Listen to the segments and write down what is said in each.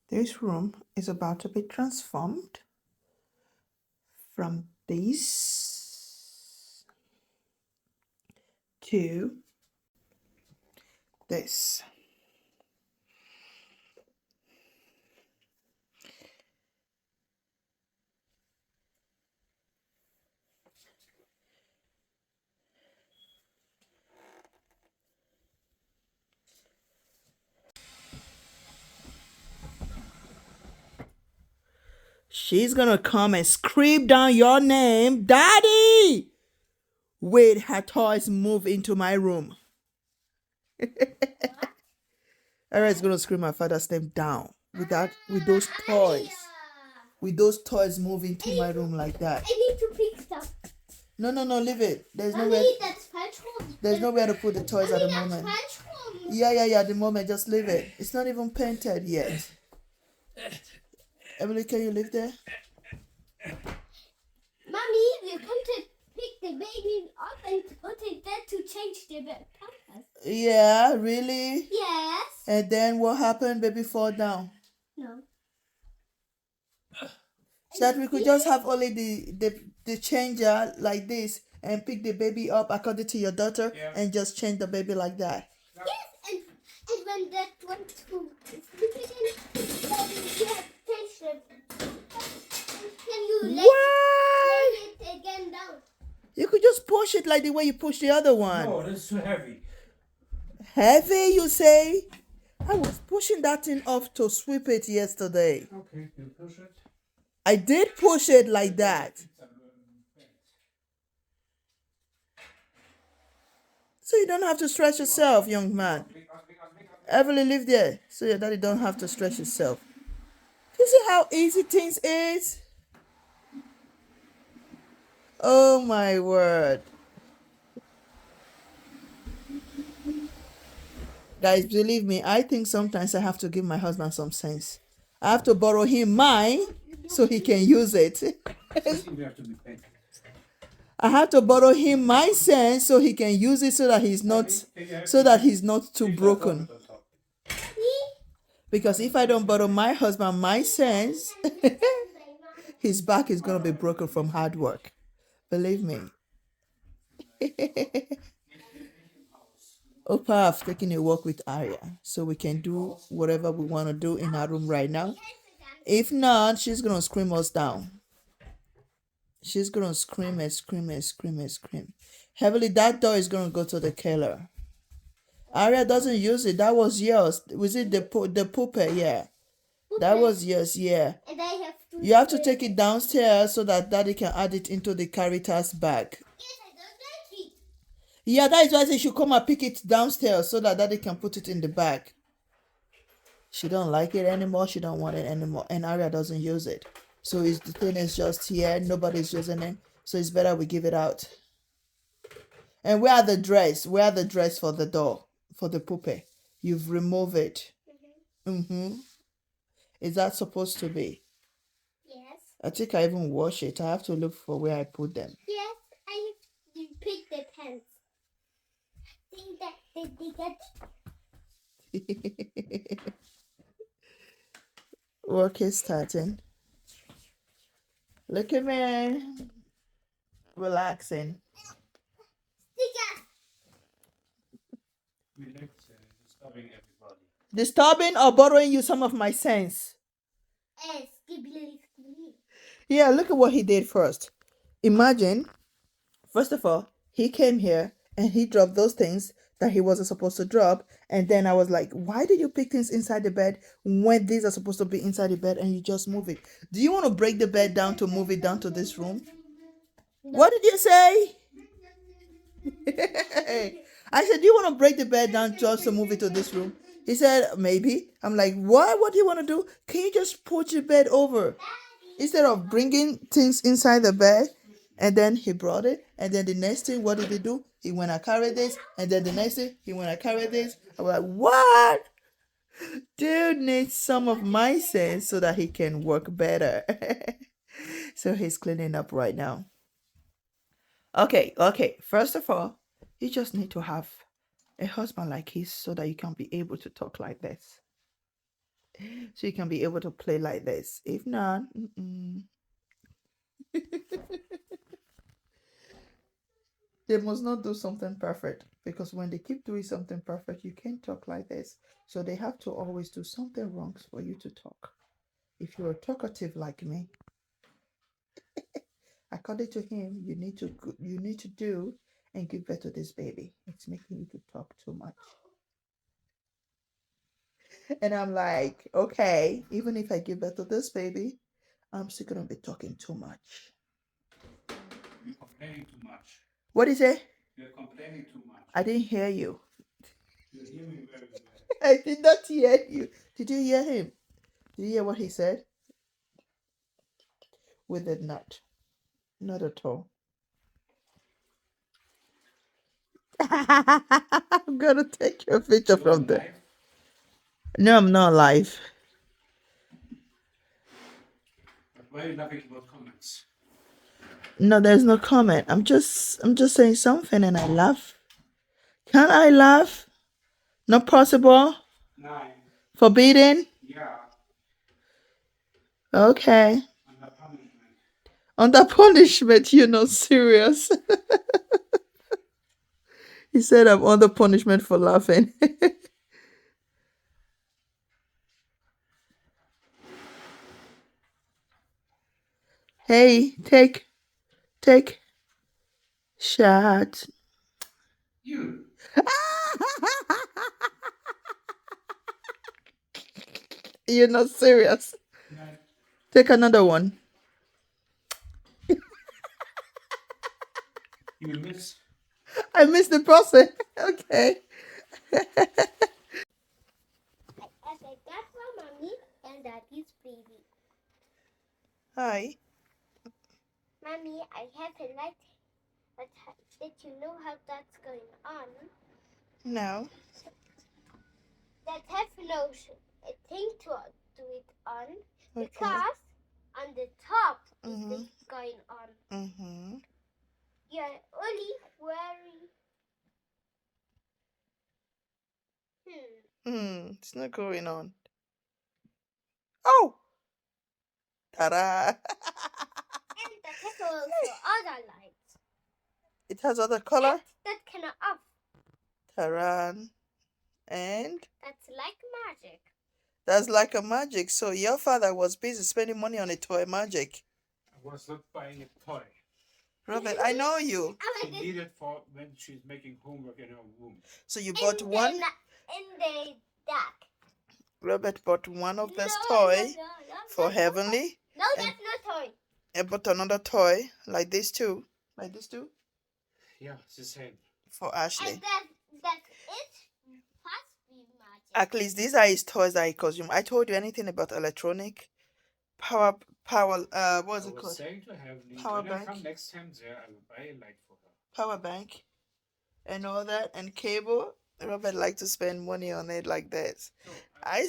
This room is about to be transformed from this to this. She's gonna come and scream down your name, Daddy! Wait, her toys move into my room. Era's gonna scream my father's name down with those toys. With those toys moving to my room like that. I need to pick stuff. No, leave it. There's That's nowhere to put the toys at the moment. Yeah, at the moment, just leave it. It's not even painted yet. Emily, can you live there? Mommy, we're going to pick the baby up and put it there to change the pampers. Yeah, really? Yes. And then what happened? Baby fall down. No. So that we could just have only the changer like this and pick the baby up according to your daughter and just change the baby like that. Yes, and when that went to sleep again, you have to change it. Can you lay it again down? You could just push it like the way you push the other one. No, that's too heavy. Heavy, you say? I was pushing that thing off to sweep it yesterday. Okay, you push it. I did push it like that. So you don't have to stretch yourself, young man. Evelyn, live there so your daddy don't have to stretch himself. You see how easy things is? Oh my word. Guys, believe me, I think sometimes I have to give my husband some sense. I have to borrow him mine so he can use it. I have to borrow him my sense so he can use it so that he's not too broken. Because if I don't borrow my husband my sense, his back is gonna be broken from hard work. Believe me. Opa have taken a walk with Aria, so we can do whatever we want to do in our room right now. If not, she's gonna scream us down. She's gonna scream and scream and scream and scream. Heavily, that door is gonna go to the killer. Aria doesn't use it. That was yours. Was it the puppet? Yeah. That was yours, yeah. And I You have to take it downstairs so that Daddy can add it into the Caritas bag. Yes, I don't like it. Yeah, that is why I say you should come and pick it downstairs so that Daddy can put it in the bag. She don't like it anymore. She don't want it anymore. And Aria doesn't use it. So the thing is just here. Nobody's using it. So it's better we give it out. And where are the dress? Where are the dress for the door? For the puppet? You've removed it. Is that supposed to be? Yes. I think I even wash it. I have to look for where I put them. Yes, you pick the pants. I think that they get. Work is starting. Look at me. Relaxing. Sticker. We like disturbing everybody. Disturbing or borrowing you some of my sense? Skibbly. Yeah, look at what he did first. Imagine, first of all, he came here and he dropped those things that he wasn't supposed to drop. And then I was like, why did you pick things inside the bed when these are supposed to be inside the bed and you just move it? Do you want to break the bed down to move it down to this room? No. What did you say? I said, do you want to break the bed down just to move it to this room? He said, maybe. I'm like, what? What do you want to do? Can you just put your bed over? Instead of bringing things inside the bed. And then he brought it. And then the next thing, what did he do? He went and carried this. And then the next thing, he went and carried this. I was like, what? Dude needs some of my sense so that he can work better. So he's cleaning up right now. Okay. First of all, you just need to have a husband like his so that you can be able to talk like this. So you can be able to play like this. If not, they must not do something perfect, because when they keep doing something perfect, you can't talk like this. So they have to always do something wrong for you to talk. If you're talkative like me, according to him, you need to do and give birth to this baby. It's making you to talk too much. And I'm like, okay, even if I give birth to this baby, I'm still gonna be talking too much. You're complaining too much. What is it? You're complaining too much. I didn't hear you. You hear me very well. I did not hear you. Did you hear him? Did you hear what he said? We did not. Not at all. I'm gonna take your picture You from on there. live? No, I'm not live. But why are you laughing about comments? No, there's no comment. I'm just saying something and I laugh. Can I laugh? Not possible? 9. Forbidden? Yeah. Okay. Under punishment. Under punishment, you're not serious. He said I'm under punishment for laughing. Hey, take shot. You. You're not serious. 9. Take another one. You miss. I missed the process. Okay. I said that for mommy and daddy's baby. Hi. Mommy, I have a light. But did you know how that's going on? No. That have no thing to do it on, Okay. because on the top Mhm. is it going on. Mm-hmm. You're only wearing. It's not going on. Oh! Ta-da! And that has also other lights. It has other color. That can off. Taran. And That's like magic. that's like a magic. So your father was busy spending money on a toy magic. I was not buying a toy. Robert, I know you. She needed it for when she's making homework in her room. So you bought one? In the dark. Robert bought one of this No, toy no, for Heavenly. No, that's not toy. And bought another toy like this too. Like this too. Yeah, it's the same. For Ashley. And that it must be magic. At least these are his toys that he consume. I told you anything about electronic power what's it I was called? saying to Heavenly, Power when I bank. come next time there, I will buy a light for her. Power bank and all that and cable. Robert likes to spend money on it like this. So, I I'm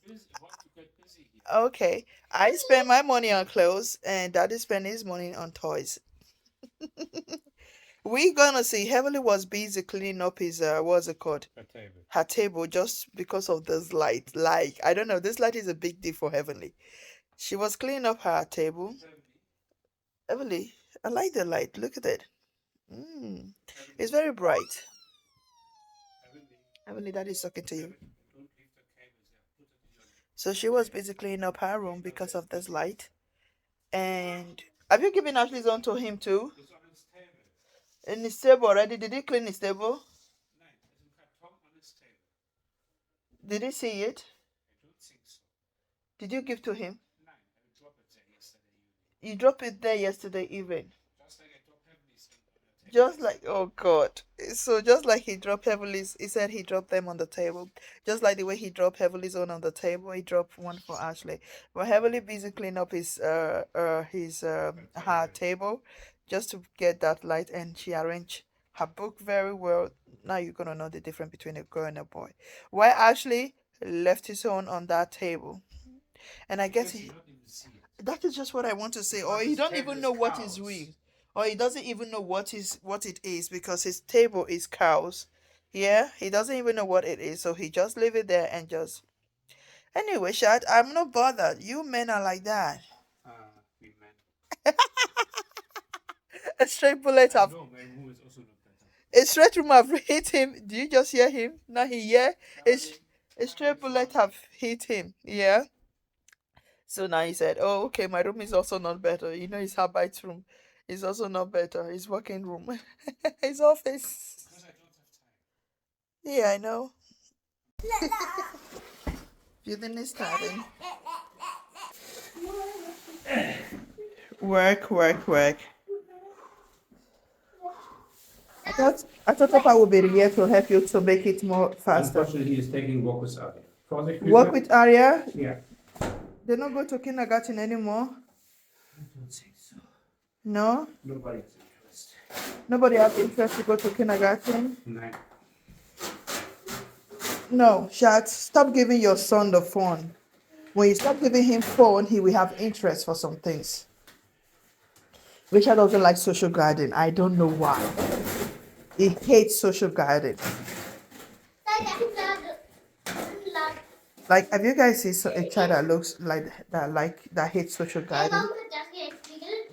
busy. I want to get busy here. Okay. I spend my money on clothes and Daddy spend his money on toys. We gonna see. Heavenly was busy cleaning up his what's it called? A table. Her table, just because of this light. Like, I don't know, this light is a big deal for Heavenly. She was cleaning up her table. Heavenly, I like the light. Look at it. It's very bright. Heavenly, Daddy's talking to you. Don't leave the cables there. Put it in your. So she was busy cleaning up her room because of this light. And have you given Ashley's on to him too? It's on his table. In his table already? Did he clean his table? Nein, it's in carton on his table. Did he see it? I don't think so. Did you give to him? Nein, I dropped it there yesterday evening. You dropped it there yesterday evening. Just like I dropped Heavenly's thing on the table. Just like, oh God. So just like he dropped Heavenly's, he said he dropped them on the table. Just like the way he dropped Heavenly's own on the table, he dropped one for Ashley. But Heavenly busy cleaning up his her table just to get that light, and she arranged her book very well. Now you're gonna know the difference between a girl and a boy. Why Ashley left his own on that table. And I guess Because he you don't even see it. that is just what I want to say. Or Because he his don't table even is know what is cows. real. Or he doesn't even know what it is, because his table is cows. Yeah, he doesn't even know what it is, so he just leave it there and just Anyway, Shad, I'm not bothered. You men are like that. We man. A straight bullet have No, my room is also not better. a straight room have hit him. Do you just hear him? Now he hear a straight bullet have hit him. Yeah. So now he said, "Oh, okay, my room is also not better. You know, his habit room is also not better. His working room, his office. Because I don't have time. Yeah, I know. Building is starting. Work, work, work. I thought Papa would be here to help you to make it more faster. Unfortunately, he is taking walk with Ari. Work with Arya. Yeah. They don't go to kindergarten anymore. I don't think so. No, Nobody has interest. nobody has interest to go to kindergarten. No. No, Shat, stop giving your son the phone. When you stop giving him phone, he will have interest for some things. Richard doesn't like social garden. I don't know why. He hates social garden. Like, have you guys seen a child that looks like that hates social garden? Warum hat das hier jetzt Spiegel?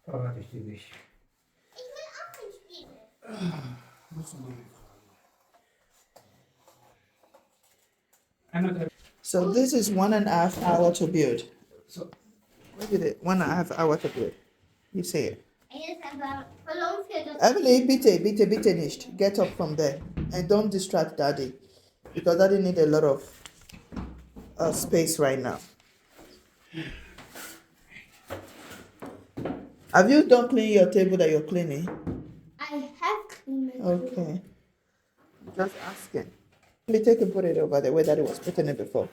Verrate ich dir nicht. Ich will auch einen Spiegel. Musst du mal fragen. So this is 1.5 hour to build. So. What did it? 1.5 hour to build. You say it. Er ist aber verloren für das. Emily, bitte nicht. Get up from there and don't distract Daddy, because Daddy need a lot of space right now. Have you done cleaning your table that you're cleaning? I have cleaned my Okay. Just asking. Let me take and put it over there where Daddy was putting it before.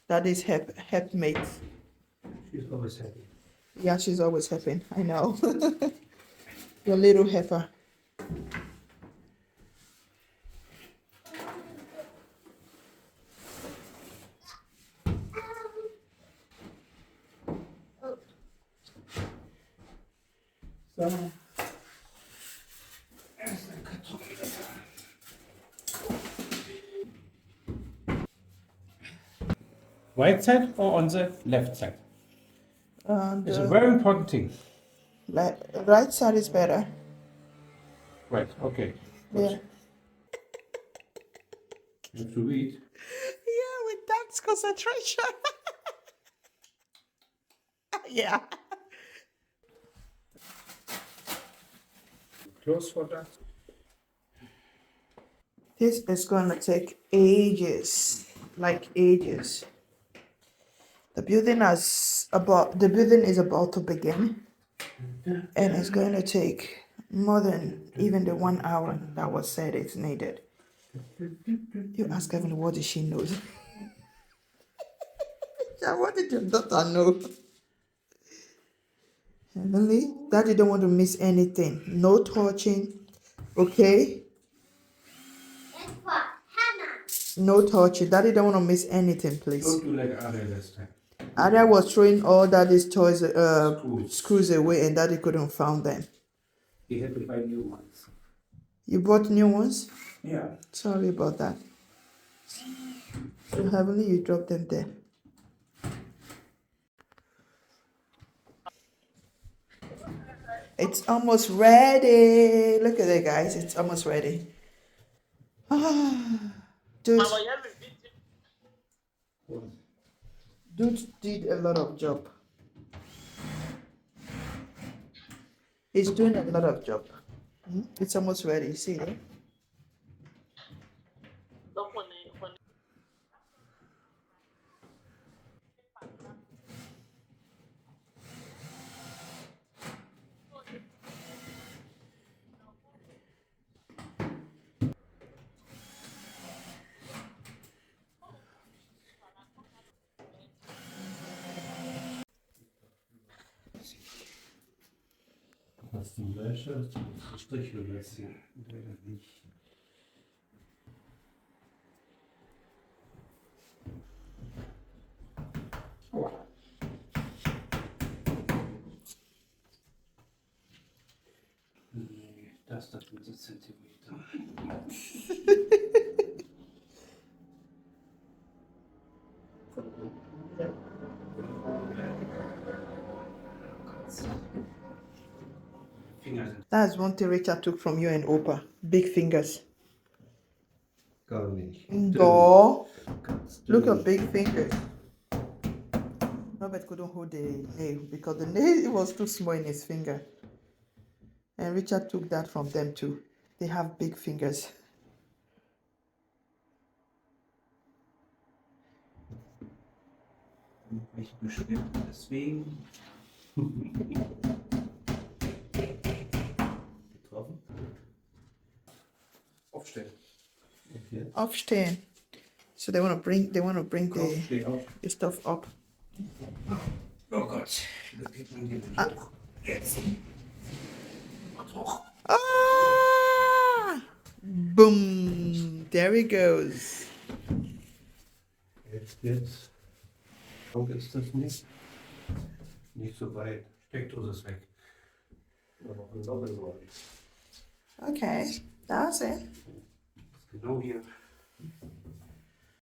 Daddy's helpmate. She's always happy. Yeah, she's always helping. I know. Your little helper. So. Right side or on the left side? It's a very important thing. Right side is better. Right, okay. Yeah. You have to read. Yeah, with that's concentration. Yeah. Close for that. This is gonna take ages. Like ages. The building is about to begin. And it's going to take more than even the 1 hour that was said it's needed. You ask Evelyn, what did she know? What did your daughter know? Emily, Daddy don't want to miss anything. No touching, okay? That's for Hannah. No touching. Daddy don't want to miss anything, please. Don't do like Ari last time. Ada was throwing all Daddy's toys, Screws. screws away, and Daddy couldn't find them. He had to buy new ones. You bought new ones? Yeah. Sorry about that. So Heavenly, you dropped them there. It's almost ready. Look at it, guys. It's almost ready. Dude, dude did a lot of job. He's doing a lot of job. It's almost ready. See it? Was die Wäsche, die Striche lassen. Leider nicht. Das ist das mit 17 Zentimeter? Finger sind That's one thing Richard took from you and Opa. Big fingers. gar nicht. No. Ganz Look dünn. at big fingers. Robert couldn't hold the nail because the nail it was too small in his finger. And Richard took that from them too. They have big fingers. Nicht bestimmt, deswegen. Getroffen. Aufstellen. Okay. Aufstehen. So they want to bring Komm, steh auf. the stuff up. Oh Gott, da geht man hier nicht hoch. Jetzt. Und hoch. Ah! Boom! There he goes. Jetzt. Schrank ist das nicht. Nicht so weit. Steckdose ist weg. Da noch ein Loch in Okay, that's it. Genau hier.